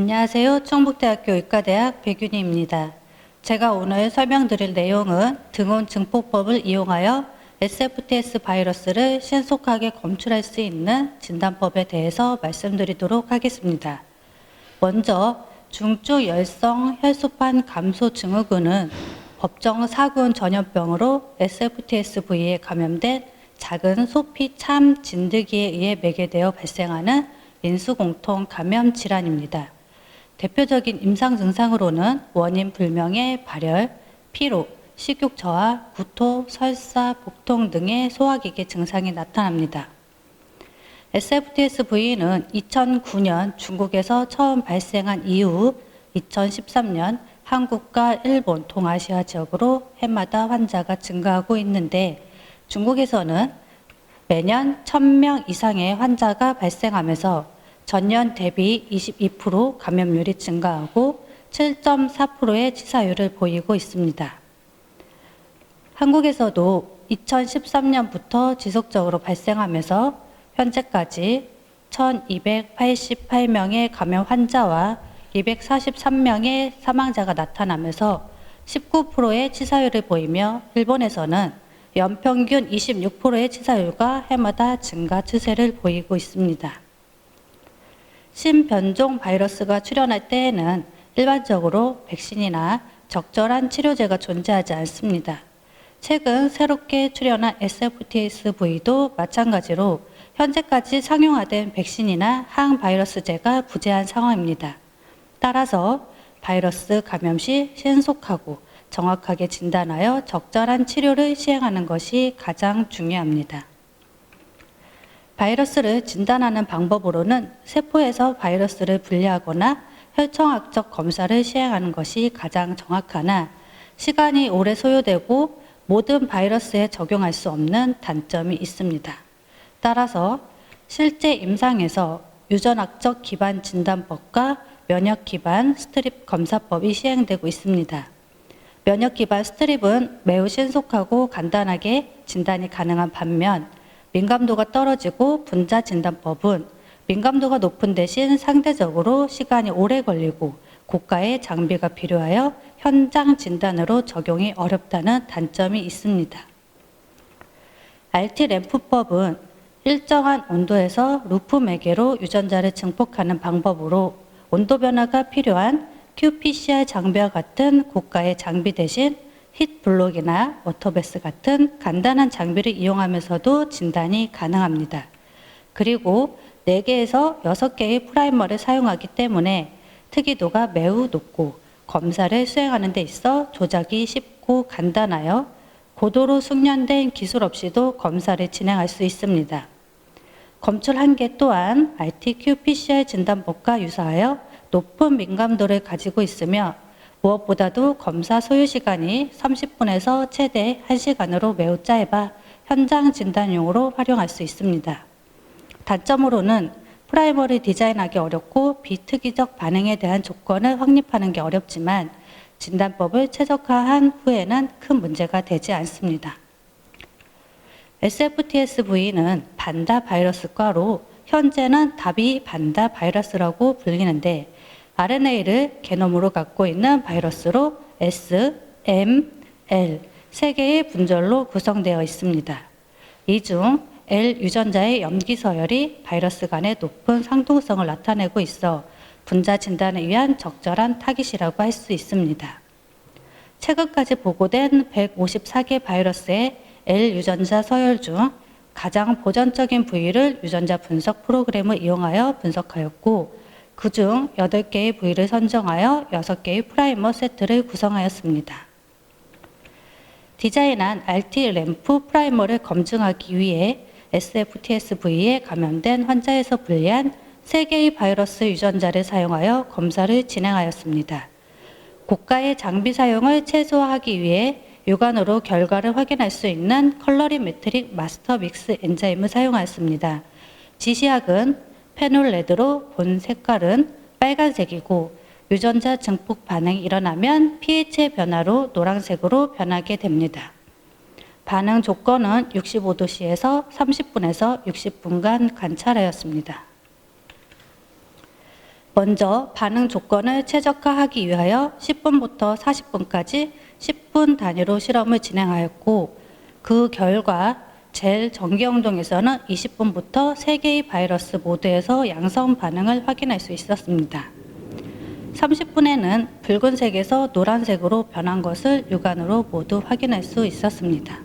안녕하세요. 충북대학교 의과대학 백윤희입니다. 제가 오늘 설명드릴 내용은 등원 증폭법을 이용하여 SFTS 바이러스를 신속하게 검출할 수 있는 진단법에 대해서 말씀드리도록 하겠습니다. 먼저 중증열성 혈소판 감소 증후군은 법정 사군 전염병으로 SFTS 부위에 감염된 작은 소피 참 진드기에 의해 매개되어 발생하는 인수공통 감염 질환입니다. 대표적인 임상 증상으로는 원인 불명의 발열, 피로, 식욕 저하, 구토, 설사, 복통 등의 소화기계 증상이 나타납니다. SFTS 부위는 2009년 중국에서 처음 발생한 이후 2013년 한국과 일본, 동아시아 지역으로 해마다 환자가 증가하고 있는데 중국에서는 매년 1000명 이상의 환자가 발생하면서 전년 대비 22% 감염률이 증가하고 7.4%의 치사율을 보이고 있습니다. 한국에서도 2013년부터 지속적으로 발생하면서 현재까지 1288명의 감염 환자와 243명의 사망자가 나타나면서 19%의 치사율을 보이며 일본에서는 연평균 26%의 치사율과 해마다 증가 추세를 보이고 있습니다. 신변종 바이러스가 출현할 때에는 일반적으로 백신이나 적절한 치료제가 존재하지 않습니다. 최근 새롭게 출현한 SFTSV도 마찬가지로 현재까지 상용화된 백신이나 항바이러스제가 부재한 상황입니다. 따라서 바이러스 감염 시 신속하고 정확하게 진단하여 적절한 치료를 시행하는 것이 가장 중요합니다. 바이러스를 진단하는 방법으로는 세포에서 바이러스를 분리하거나 혈청학적 검사를 시행하는 것이 가장 정확하나 시간이 오래 소요되고 모든 바이러스에 적용할 수 없는 단점이 있습니다. 따라서 실제 임상에서 유전학적 기반 진단법과 면역 기반 스트립 검사법이 시행되고 있습니다. 면역 기반 스트립은 매우 신속하고 간단하게 진단이 가능한 반면 민감도가 떨어지고 분자 진단법은 민감도가 높은 대신 상대적으로 시간이 오래 걸리고 고가의 장비가 필요하여 현장 진단으로 적용이 어렵다는 단점이 있습니다. RT-램프법은 일정한 온도에서 루프 매개로 유전자를 증폭하는 방법으로 온도 변화가 필요한 qPCR 장비와 같은 고가의 장비 대신 힛블록이나 워터베스 같은 간단한 장비를 이용하면서도 진단이 가능합니다. 그리고 4개에서 6개의 프라이머를 사용하기 때문에 특이도가 매우 높고 검사를 수행하는 데 있어 조작이 쉽고 간단하여 고도로 숙련된 기술 없이도 검사를 진행할 수 있습니다. 검출 한계 또한 RT-qPCR 진단법과 유사하여 높은 민감도를 가지고 있으며 무엇보다도 검사 소요 시간이 30분에서 최대 1시간으로 매우 짧아 현장 진단용으로 활용할 수 있습니다. 단점으로는 프라이머를 디자인하기 어렵고 비특이적 반응에 대한 조건을 확립하는 게 어렵지만 진단법을 최적화한 후에는 큰 문제가 되지 않습니다. SFTSV는 반다 바이러스과로 현재는 다비 반다 바이러스라고 불리는데 RNA를 게놈으로 갖고 있는 바이러스로 S, M, L 3개의 분절로 구성되어 있습니다. 이 중 L 유전자의 염기 서열이 바이러스 간의 높은 상통성을 나타내고 있어 분자 진단을 위한 적절한 타깃이라고 할 수 있습니다. 최근까지 보고된 154개 바이러스의 L 유전자 서열 중 가장 보전적인 부위를 유전자 분석 프로그램을 이용하여 분석하였고 그중 8개의 부위를 선정하여 6개의 프라이머 세트를 구성하였습니다. 디자인한 RT-램프 프라이머를 검증하기 위해 SFTSV에 감염된 환자에서 분리한 3개의 바이러스 유전자를 사용하여 검사를 진행하였습니다. 고가의 장비 사용을 최소화하기 위해 육안으로 결과를 확인할 수 있는 컬러리메트릭 마스터 믹스 엔자임을 사용하였습니다. 지시약은 페놀레드로 본 색깔은 빨간색이고 유전자 증폭 반응이 일어나면 pH의 변화로 노란색으로 변하게 됩니다. 반응 조건은 65도씨에서 30분에서 60분간 관찰하였습니다. 먼저 반응 조건을 최적화하기 위하여 10분부터 40분까지 10분 단위로 실험을 진행하였고, 그 결과 젤 전기영동에서는 20분부터 3개의 바이러스 모두에서 양성 반응을 확인할 수 있었습니다. 30분에는 붉은색에서 노란색으로 변한 것을 육안으로 모두 확인할 수 있었습니다.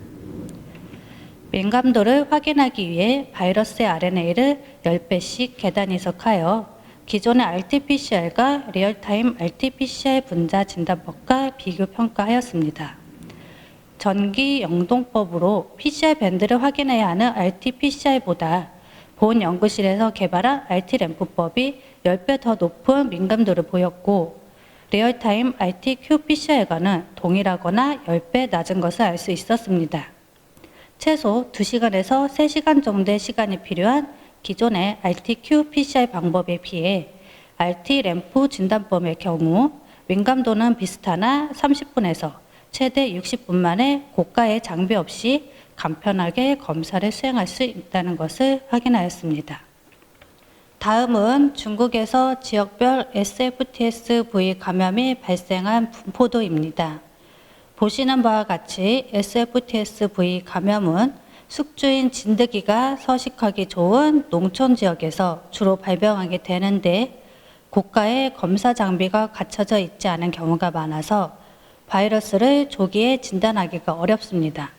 민감도를 확인하기 위해 바이러스의 RNA를 10배씩 계단 이석하여 기존의 RT-PCR과 리얼타임 RT-PCR 분자 진단법과 비교 평가하였습니다. 전기 영동법으로 PCR 밴드를 확인해야 하는 RT-PCR보다 본 연구실에서 개발한 RT-램프법이 10배 더 높은 민감도를 보였고, 리얼타임 RT-qPCR과는 동일하거나 10배 낮은 것을 알 수 있었습니다. 최소 2시간에서 3시간 정도의 시간이 필요한 기존의 RT-qPCR 방법에 비해 RT-램프 진단법의 경우 민감도는 비슷하나 30분에서 최대 60분 만에 고가의 장비 없이 간편하게 검사를 수행할 수 있다는 것을 확인하였습니다. 다음은 중국에서 지역별 SFTSV 감염이 발생한 분포도입니다. 보시는 바와 같이 SFTSV 감염은 숙주인 진드기가 서식하기 좋은 농촌 지역에서 주로 발병하게 되는데, 고가의 검사 장비가 갖춰져 있지 않은 경우가 많아서 바이러스를 조기에 진단하기가 어렵습니다.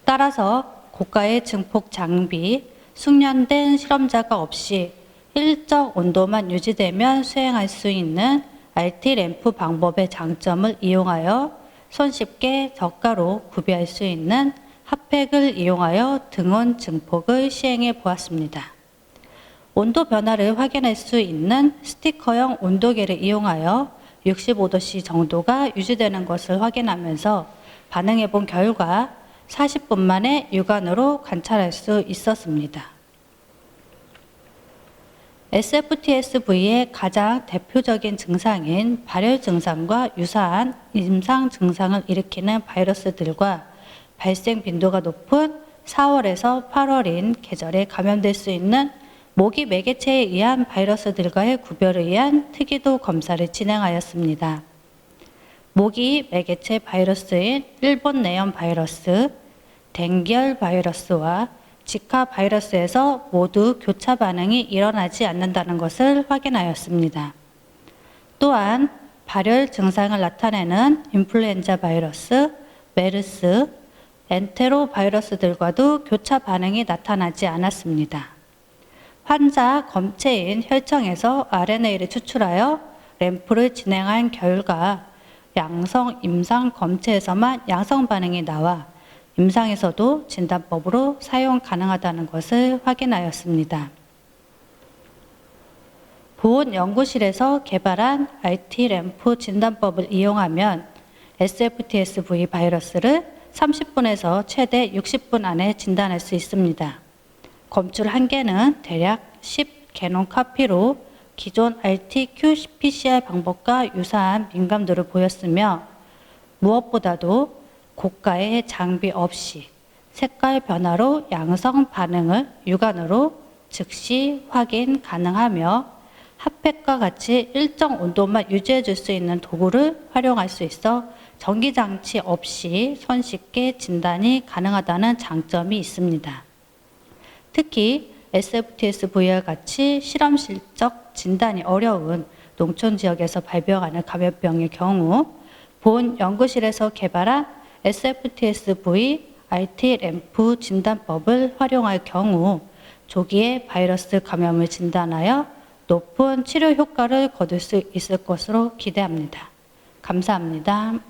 따라서 고가의 증폭 장비, 숙련된 실험자가 없이 일정 온도만 유지되면 수행할 수 있는 RT-램프 방법의 장점을 이용하여 손쉽게 저가로 구비할 수 있는 핫팩을 이용하여 등온 증폭을 시행해 보았습니다. 온도 변화를 확인할 수 있는 스티커형 온도계를 이용하여 65도씨 정도가 유지되는 것을 확인하면서 반응해 본 결과 40분 만에 육안으로 관찰할 수 있었습니다. SFTSV의 가장 대표적인 증상인 발열 증상과 유사한 임상 증상을 일으키는 바이러스들과 발생 빈도가 높은 4월에서 8월인 계절에 감염될 수 있는 모기 매개체에 의한 바이러스들과의 구별을 위한 특이도 검사를 진행하였습니다. 모기 매개체 바이러스인 일본 내염 바이러스, 댕기열 바이러스와 지카 바이러스에서 모두 교차 반응이 일어나지 않는다는 것을 확인하였습니다. 또한 발열 증상을 나타내는 인플루엔자 바이러스, 메르스, 엔테로 바이러스들과도 교차 반응이 나타나지 않았습니다. 환자 검체인 혈청에서 RNA를 추출하여 램프를 진행한 결과 양성 임상 검체에서만 양성 반응이 나와 임상에서도 진단법으로 사용 가능하다는 것을 확인하였습니다. 본 연구실에서 개발한 RT-램프 진단법을 이용하면 SFTSV 바이러스를 30분에서 최대 60분 안에 진단할 수 있습니다. 검출 한계는 대략 10 게놈 카피로 기존 RT-qPCR 방법과 유사한 민감도를 보였으며, 무엇보다도 고가의 장비 없이 색깔 변화로 양성 반응을 육안으로 즉시 확인 가능하며, 핫팩과 같이 일정 온도만 유지해 줄 수 있는 도구를 활용할 수 있어 전기장치 없이 손쉽게 진단이 가능하다는 장점이 있습니다. 특히 SFTSV와 같이 실험실적 진단이 어려운 농촌 지역에서 발병하는 감염병의 경우 본 연구실에서 개발한 SFTSV RT-램프 진단법을 활용할 경우 조기에 바이러스 감염을 진단하여 높은 치료 효과를 거둘 수 있을 것으로 기대합니다. 감사합니다.